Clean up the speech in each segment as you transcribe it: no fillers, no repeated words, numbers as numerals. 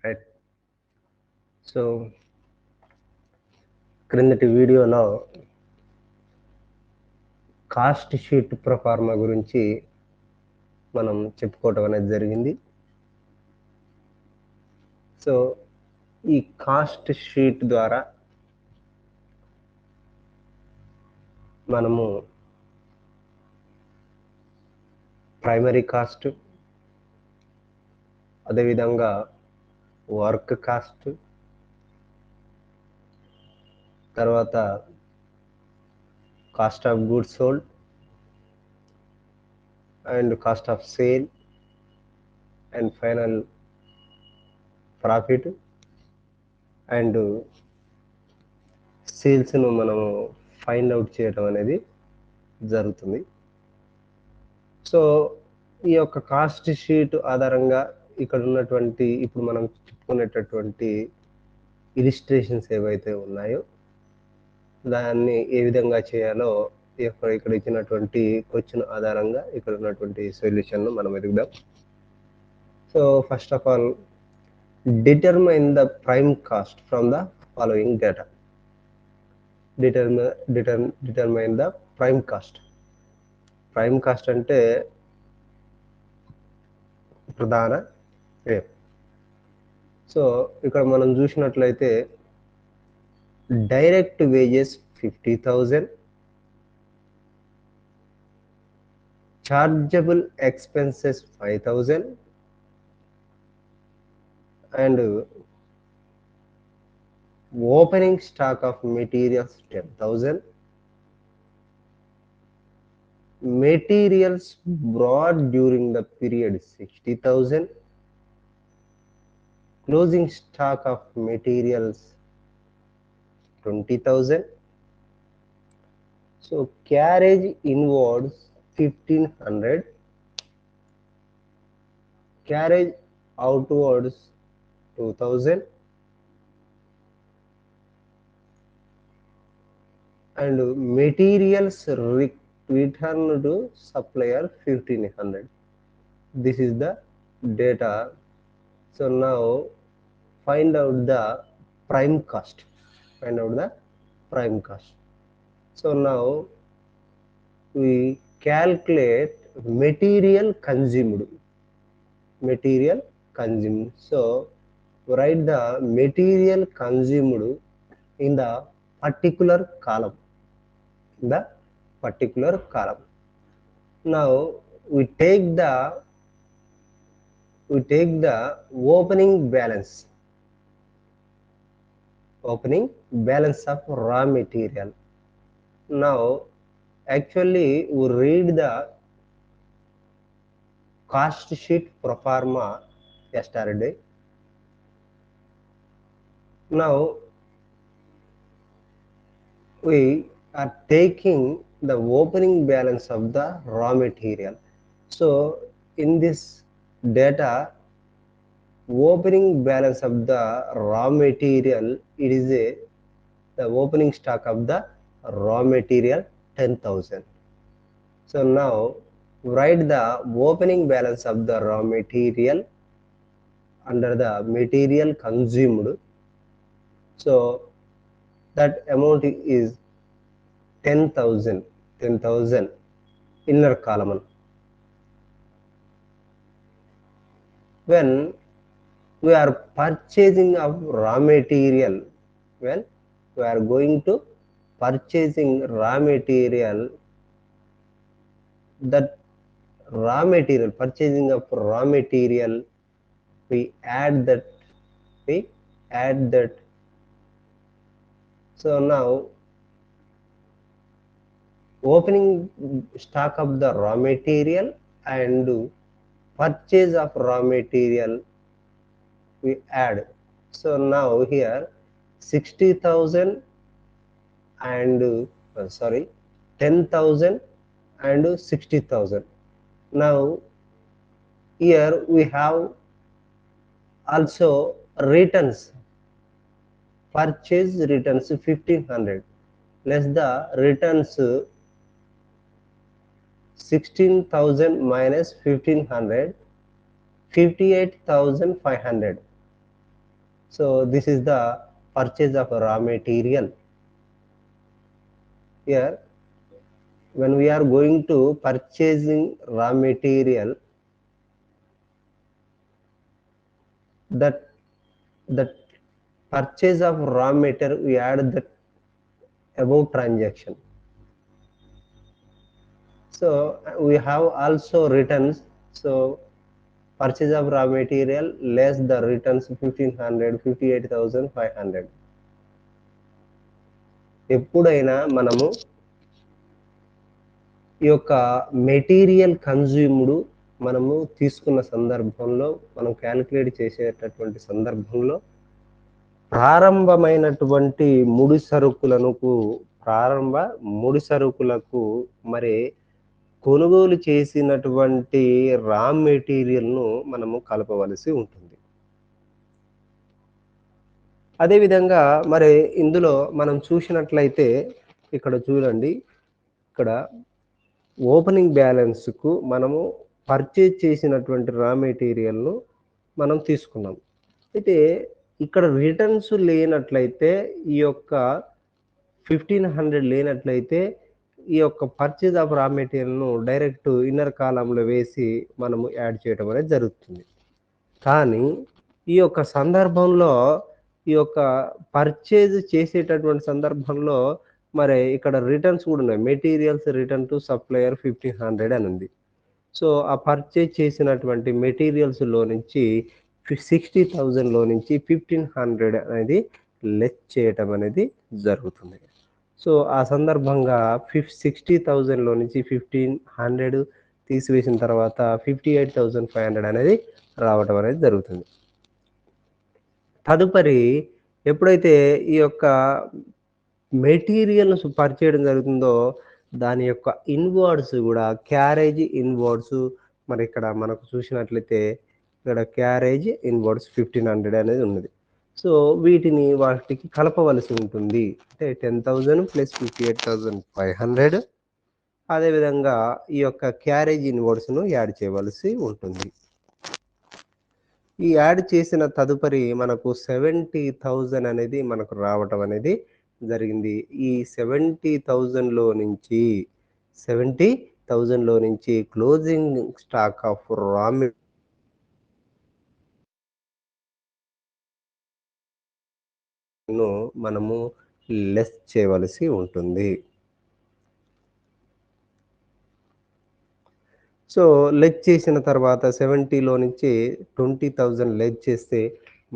Right. So క్రిందటి వీడియోలో cost sheet proforma గురించి మనం చెప్పుకోవటం అనేది జరిగింది. సో ఈ కాస్ట్ షీట్ ద్వారా మనము ప్రైమరీ కాస్ట్, అదేవిధంగా వర్క్ కాస్ట్, తర్వాత cost of goods sold and cost of sale and final profit and సేల్స్ను మనము ఫైండ్ అవుట్ చేయడం అనేది జరుగుతుంది. సో ఈ యొక్క కాస్ట్ షీట్ ఆధారంగా ఇక్కడ ఉన్నటువంటి ఇప్పుడు మనం చెప్పుకునేటటువంటి ఇలిస్ట్రేషన్స్ ఏవైతే ఉన్నాయో దాన్ని ఏ విధంగా చేయాలో ఇక్కడ ఇచ్చినటువంటి క్వశ్చన్ ఆధారంగా ఇక్కడ ఉన్నటువంటి సొల్యూషన్ను మనం ఎదుగుదాం. So first of all determine the prime cost from the following data. Determine the prime cost. Prime cost అంటే ప్రధాన వ్యయం. సో ఇక్కడ మనం చూసినట్లయితే direct wages 50,000, chargeable expenses 5,000 and opening stock of materials 10,000, materials brought during the period 60,000, closing stock of materials 20,000. So carriage inwards 1,500, carriage outwards 2,000 and materials returned to supplier 1,500. This is the data. So now find out the prime cost. Find out the prime cost. So now we calculate material consumed. Material consumed. So write the material consumed in the particular column. In the particular column. Now we take the opening balance. Opening balance of raw material. Now actually we read the cost sheet proforma yesterday. Now we are taking the opening balance of the raw material. So in this data, opening balance of the raw material, it is the opening stock of the raw material 10,000. So now write the opening balance of the raw material under the material consumed. So that amount is 10,000. 10,000 inner column. When we are purchasing of raw material, when we are going to purchasing raw material, that raw material, purchasing of raw material, we add that. So now opening stock of the raw material and purchase of raw material we add. So now here 60,000 and 10,000 and 60,000. Now here we have also returns. Purchase returns 1,500 less the returns 16,000 minus 1,500, 58,500. So this is the purchase of raw material. Here, when we are going to purchasing raw material, that purchase of raw material, we add that above transaction. So we have also returns. So purchase of raw material less the returns 1500, 58,500. ఎప్పుడైనా మనము ఈ యొక్క material consumed మనము తీసుకున్న సందర్భంలో, మనం calculate చేసేటటువంటి సందర్భంలో ప్రారంభ ముడి సరుకులకు మరి కొనుగోలు చేసినటువంటి రా మెటీరియల్ను మనము కలపవలసి ఉంటుంది. అదేవిధంగా మరి ఇందులో మనం చూసినట్లయితే ఇక్కడ చూడండి, ఇక్కడ ఓపెనింగ్ బ్యాలెన్స్కు మనము పర్చేజ్ చేసినటువంటి రా మెటీరియల్ను మనం తీసుకున్నాం. అయితే ఇక్కడ రిటర్న్స్ లేనట్లయితే, ఈ యొక్క 1500 లేనట్లయితే ఈ యొక్క పర్చేజ్ ఆఫ్ రా మెటీరియల్ను డైరెక్ట్ ఇన్నర్ కాలంలో వేసి మనము యాడ్ చేయడం అనేది జరుగుతుంది. కానీ ఈ యొక్క సందర్భంలో, ఈ యొక్క పర్చేజ్ చేసేటటువంటి సందర్భంలో మరి ఇక్కడ రిటర్న్స్ కూడా ఉన్నాయి. మెటీరియల్స్ రిటర్న్ టు సప్లయర్ 1500 అని ఉంది. సో ఆ పర్చేజ్ చేసినటువంటి మెటీరియల్స్లో నుంచి 60,000లో నుంచి 1500 అనేది లెస్ చేయటం అనేది జరుగుతుంది. సో ఆ సందర్భంగా 60,000లో నుంచి 1500 తీసివేసిన తర్వాత 58,500 అనేది రావటం అనేది జరుగుతుంది. తదుపరి ఎప్పుడైతే ఈ యొక్క మెటీరియల్ను పర్చేయడం జరుగుతుందో, దాని యొక్క ఇన్వార్డ్స్ కూడా క్యారేజ్ ఇన్వార్డ్స్ మరి ఇక్కడ మనకు చూసినట్లయితే ఇక్కడ క్యారేజ్ ఇన్వార్డ్స్ 1500 అనేది ఉన్నది. సో వాటికి కలపవలసి ఉంటుంది. అంటే 10,000 ప్లస్ 58,500. అదేవిధంగా ఈ యొక్క క్యారేజ్ ఇన్వార్డ్స్ను యాడ్ చేయవలసి ఉంటుంది. ఈ యాడ్ చేసిన తదుపరి మనకు 70,000 అనేది మనకు రావటం అనేది జరిగింది. ఈ 70,000లో నుంచి క్లోజింగ్ స్టాక్ ఆఫ్ రా మెటీరియల్ను మనము లెస్ చేయవలసి ఉంటుంది. సో లెస్ చేసిన తర్వాత 70లో నుంచి 20,000 లెస్ చేస్తే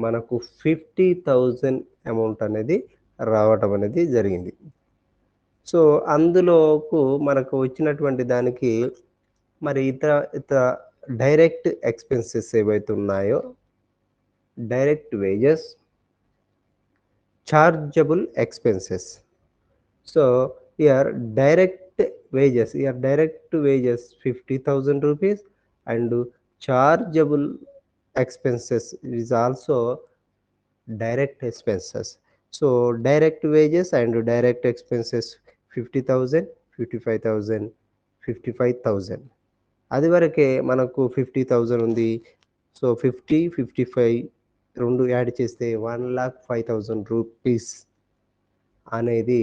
మనకు 50,000 అమౌంట్ అనేది రావటం అనేది జరిగింది. సో అందులోకు మనకు వచ్చినటువంటి దానికి మరి ఇతర డైరెక్ట్ ఎక్స్పెన్సెస్ ఏవైతే ఉన్నాయో, direct wages, chargeable expenses. So here direct wages 50,000 rupees and chargeable expenses is also direct expenses. So direct wages and direct expenses 50,000, 55,000, 55,000. అది వరకే మనకు 50,000 ఉంది. సో 50, 55 రెండు యాడ్ చేస్తే 1,05,000 రూపీస్ అనేది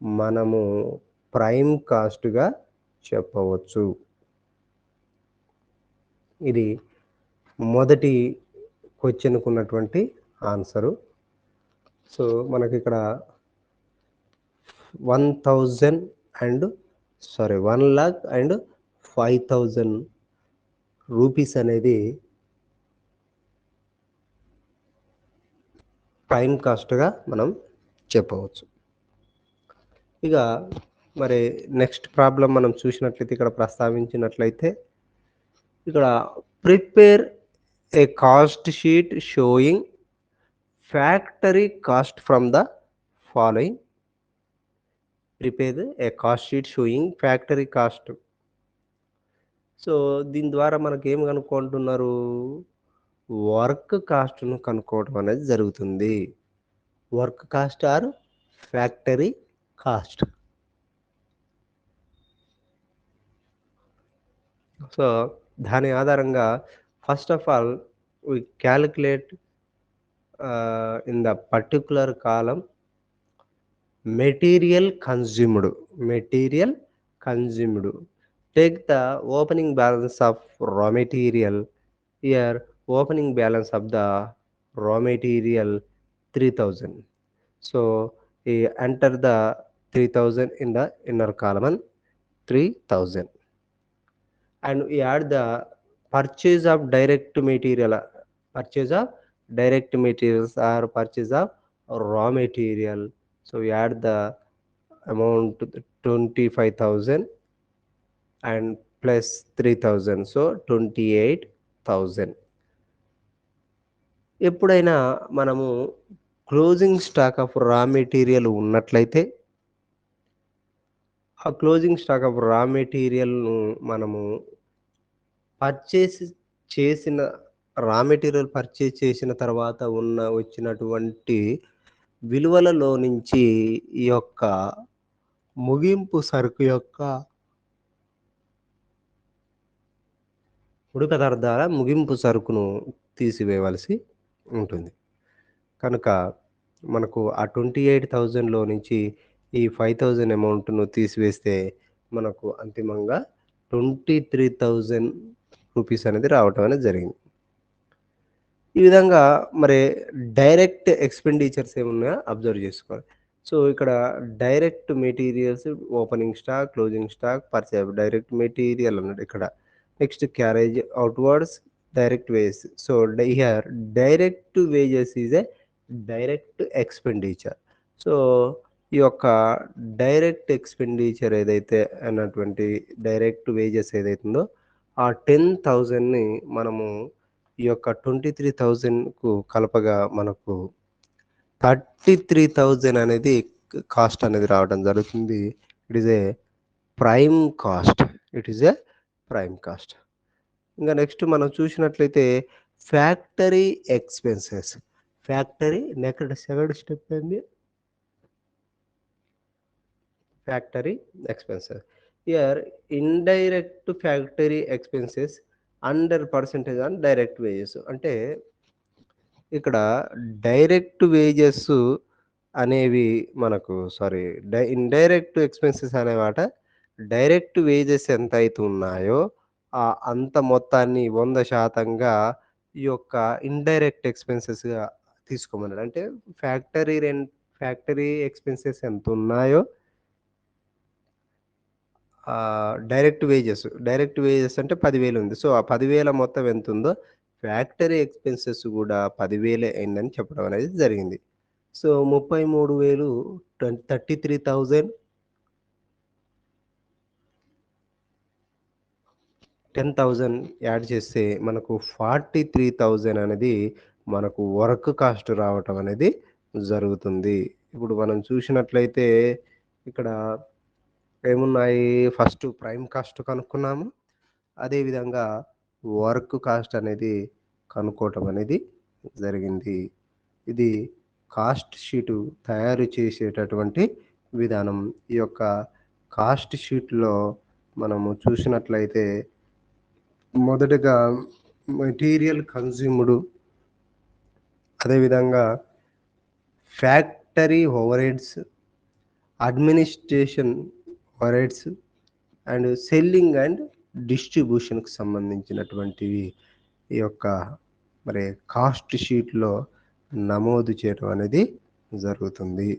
మనము ప్రైమ్ కాస్ట్గా చెప్పవచ్చు. ఇది మొదటి క్వశ్చన్కు ఉన్నటువంటి ఆన్సరు. సో మనకి ఇక్కడ 1,05,000 రూపీస్ అనేది ప్రైమ్ కాస్ట్గా మనం చెప్పవచ్చు. ఇక మరి నెక్స్ట్ ప్రాబ్లం మనం చూసినట్లయితే, ఇక్కడ ప్రస్తావించినట్లయితే ఇక్కడ prepare a cost sheet showing factory cost from the following. Prepare a cost sheet showing factory cost. So దీని ద్వారా మనకి ఏం కనుక్కుంటున్నారు, వర్క్ కాస్ట్ను కనుక్కోవడం అనేది జరుగుతుంది. Work cost or factory cost. So దాని ఆధారంగా first of all we calculate in the particular column material consumed. Material consumed. Take the opening balance of raw material. Here opening balance of the raw material 3000. So enter the 3000 in the inner column, 3000, and we add the purchase of direct material, purchase of direct materials or purchase of raw material. So we add the amount 25,000 and plus 3,000, so 28,000. ఎప్పుడైనా మనము closing stock of raw material ఉన్నట్లయితే ఆ closing stock of రా మెటీరియల్‌ను మనము purchase చేసిన raw material purchase చేసిన తర్వాత వచ్చినటువంటి విలువలలో నుంచి ఈ యొక్క ముగింపు సరుకు యొక్క ముడి పదార్థాల ముగింపు సరుకును తీసివేయవలసి ఉంటుంది. కనుక మనకు ఆ 28,000లో నుంచి ఈ 5,000 అమౌంట్‌ను తీసివేస్తే మనకు అంతిమంగా 23,000 రూపీస్ అనేది రావటం అనేది జరిగింది. ఈ విధంగా మరి డైరెక్ట్ ఎక్స్‌పెండిచర్స్ ఏమున్నాయో అబ్జర్వ్ చేసుకోవాలి. సో, ఇక్కడ direct materials, opening stock, closing stock, purchase direct material అన్నాడు ఇక్కడ. Next carriage outwards, direct wages. So, here direct wages is a direct expenditure. So, ఈ యొక్క డైరెక్ట్ ఎక్స్‌పెండిచర్ ఏదైతే అన్నటువంటి డైరెక్ట్ వేజెస్ ఏదైతుందో ఆ 10,000ని మనము ఈ యొక్క 23,000కు కలపగా మనకు 33,000 అనేది కాస్ట్ అనేది రావడం జరుగుతుంది. It is a prime cost. It is a prime cost. ఇంకా నెక్స్ట్ మనం చూసినట్లయితే factory expenses. Factory next second step ఏంది? Factory expenses. Here indirect factory expenses under percentage on direct wages. అంటే ఇక్కడ డైరెక్ట్ వేజెస్ అనేవి మనకు ఇండైరెక్ట్ ఎక్స్‌పెన్సెస్ అనేవాట direct wages ఎంతైతే ఉన్నాయో అంత మొత్తాన్ని 100%గా ఈ యొక్క ఇండైరెక్ట్ ఎక్స్‌పెన్సెస్‌గా తీసుకోమన్నాడు. అంటే ఫ్యాక్టరీ ఎక్స్‌పెన్సెస్ ఎంతున్నాయో డైరెక్ట్ వేజెస్ అంటే 10,000 ఉంది. సో, ఆ 10,000 మొత్తం ఎంతుందో ఫ్యాక్టరీ ఎక్స్‌పెన్సెస్ గూడా 10,000 అయిందని చెప్పడం అనేది జరిగింది. సో, 33,000 33,000 10,000 యాడ్ చేస్తే మనకు 43,000 అనేది మనకు వర్క్ కాస్ట్ రావటం అనేది జరుగుతుంది. ఇప్పుడు మనం చూసినట్లయితే ఇక్కడ ఏమున్నాయి? ఫస్ట్ ప్రైమ్ కాస్ట్ కనుక్కున్నాము. అదేవిధంగా వర్క్ కాస్ట్ అనేది కనుక్కోవటం అనేది జరిగింది. ఇది కాస్ట్ షీటు తయారు చేసేటటువంటి విధానం. ఈ యొక్క కాస్ట్ షీట్‌లో మనము చూసినట్లయితే మొదటగా మెటీరియల్ కన్జ్యూమ్డ్, అదేవిధంగా factory overheads, administration overheads and selling and డిస్ట్రిబ్యూషన్‌కి సంబంధించినటువంటివి ఈ యొక్క మరి కాస్ట్ షీట్‌లో నమోదు చేయడం అనేది జరుగుతుంది.